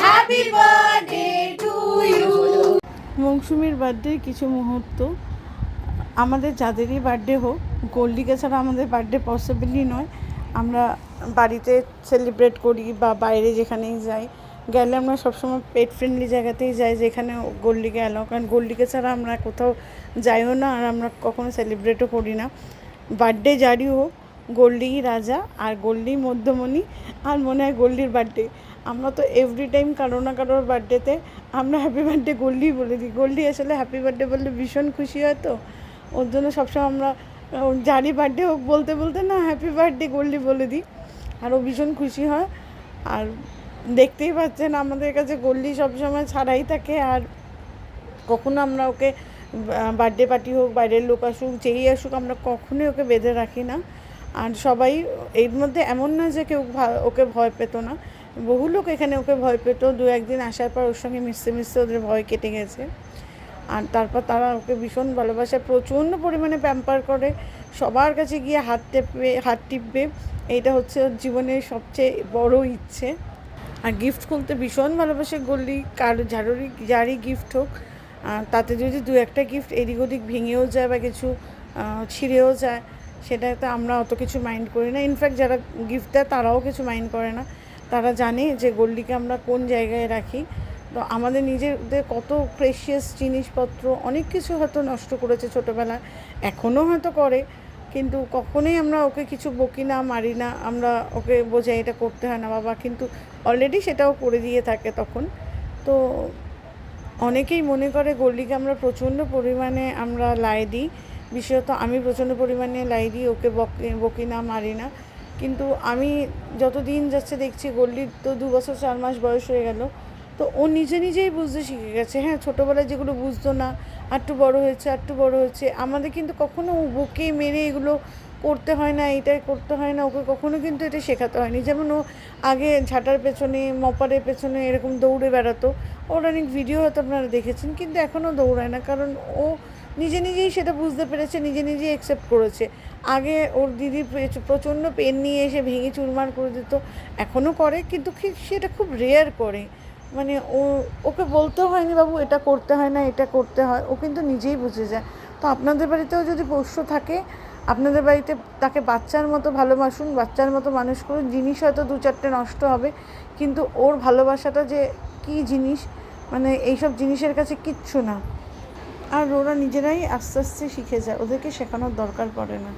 Happy birthday to you. মৌসুমীর birthday কিছু মুহূর্ত আমাদের যাদেরই বার্থডে হোক, গোল্ডিকে ছাড়া আমাদের বার্থডে পসিবলই নয়। আমরা বাড়িতে সেলিব্রেট করি বা বাইরে যেখানেই যাই, গেলে আমরা সবসময় পেট ফ্রেন্ডলি জায়গাতেই যাই যেখানে গোল্ডিকে অ্যালাউ, কারণ গোল্ডিকে ছাড়া আমরা কোথাও যাইও না আর আমরা কখনো সেলিব্রেটও করি না। বার্থডে যারই হোক, গোল্ডিই রাজা আর গোল্ডি মধ্যমণি, আর মনে হয় গোল্ডির বার্থডে আমরা তো এভরি টাইম কারো না কারোর বার্থডেতে আমরা হ্যাপি বার্থডে গোল্ডি বলে দিই। গোল্ডি আসলে হ্যাপি বার্থডে বললে ভীষণ খুশি হয়, তো ওর জন্য সবসময় আমরা যারই বার্থডে হোক বলতে বলতে না হ্যাপি বার্থডে গোল্ডি বলে দিই, আর ও ভীষণ খুশি হয়। আর দেখতেই পাচ্ছেন আমাদের কাছে গোল্ডি সবসময় ছাড়াই থাকে, আর কখনো আমরা ওকে বার্থডে পার্টি হোক, বাইরের লোক আসুক, যেই আসুক, আমরা কখনোই ওকে বেঁধে রাখি না। আর সবাই এর মধ্যে এমন না যে কেউ ওকে ভয় পেত না, বহু লোক এখানে ওকে ভয় পেত, দু একদিন আসার পর ওর সঙ্গে মিশতে মিশতে ওদের ভয় কেটে গেছে। আর তারপর তারা ওকে ভীষণ ভালোবাসে, প্রচণ্ড পরিমাণে প্যাম্পার করে, সবার কাছে গিয়ে হাত টিপবে। এইটা হচ্ছে ওর জীবনের সবচেয়ে বড় ইচ্ছে। আর গিফট খুলতে ভীষণ ভালোবাসে গোল্ডি, যারই গিফট হোক, তাতে যদি দু একটা গিফট এদিক ওদিক ভেঙেও যায় বা কিছু ছিঁড়েও যায়, সেটাতে আমরা অত কিছু মাইন্ড করি না। ইনফ্যাক্ট যারা গিফট দেয় তারাও কিছু মাইন্ড করে না, তারা জানে যে গোল্ডিকে আমরা কোন জায়গায় রাখি। তো আমাদের নিজেদের কত প্রেশিয়াস জিনিসপত্র, অনেক কিছু হয়তো নষ্ট করেছে ছোটোবেলায়, এখনও হয়তো করে, কিন্তু কখনোই আমরা ওকে কিছু বকি না, মারি না, আমরা ওকে বোঝাই এটা করতে হয় না বাবা, কিন্তু অলরেডি সেটাও করে দিয়ে থাকে তখন। তো অনেকেই মনে করে গোল্ডিকে আমরা প্রচণ্ড পরিমাণে আমরা লাই দিই, বিশেষত আমি প্রচণ্ড পরিমাণে লাই দিই, ওকে বকি না, মারি না। কিন্তু আমি যত দিন যাচ্ছে দেখছি, গোল্ডির তো 2 বছর 4 মাস বয়স হয়ে গেল, তো ও নিজেই বুঝতে শিখে গেছে। হ্যাঁ, ছোটোবেলায় যেগুলো বুঝতো না, একটু বড় হয়েছে, আমাদের কিন্তু কখনো বকে মেরে এগুলো করতে হয় না, এটাই করতে হয় না, ওকে কখনো কিন্তু এটা শেখাতে হয়নি। যেমন ও আগে ঝাঁটার পেছনে, মপারের পেছনে এরকম দৌড়ে বেড়াতো, ওর অনেক ভিডিও হয়তো আপনারা দেখেছেন, কিন্তু এখনও দৌড়ায় না, কারণ ও নিজেই সেটা বুঝতে পেরেছে, নিজেই অ্যাকসেপ্ট করেছে। আগে ওর দিদি প্রচণ্ড পেন নিয়ে এসে ভেঙে চুরমার করে দিত, এখনও করে, কিন্তু সেটা খুব রেয়ার করে। মানে ওকে বলতেও হয়নি বাবু এটা করতে হয় না, এটা করতে হয়, ও কিন্তু নিজেই বুঝে যায়। তো আপনাদের বাড়িতেও যদি পোষ্য থাকে, আপনাদের বাড়িতে তাকে বাচ্চার মতো ভালোবাসুন, বাচ্চার মতো মানুষ করুন। জিনিস হয়তো 2-4টে নষ্ট হবে, কিন্তু ওর ভালোবাসাটা যে কী জিনিস, মানে এইসব জিনিসের কাছে কিচ্ছু না। আর ওরা নিজেরাই আস্তে আস্তে শিখে যায়, ওদেরকে শেখানোর দরকার পড়ে না।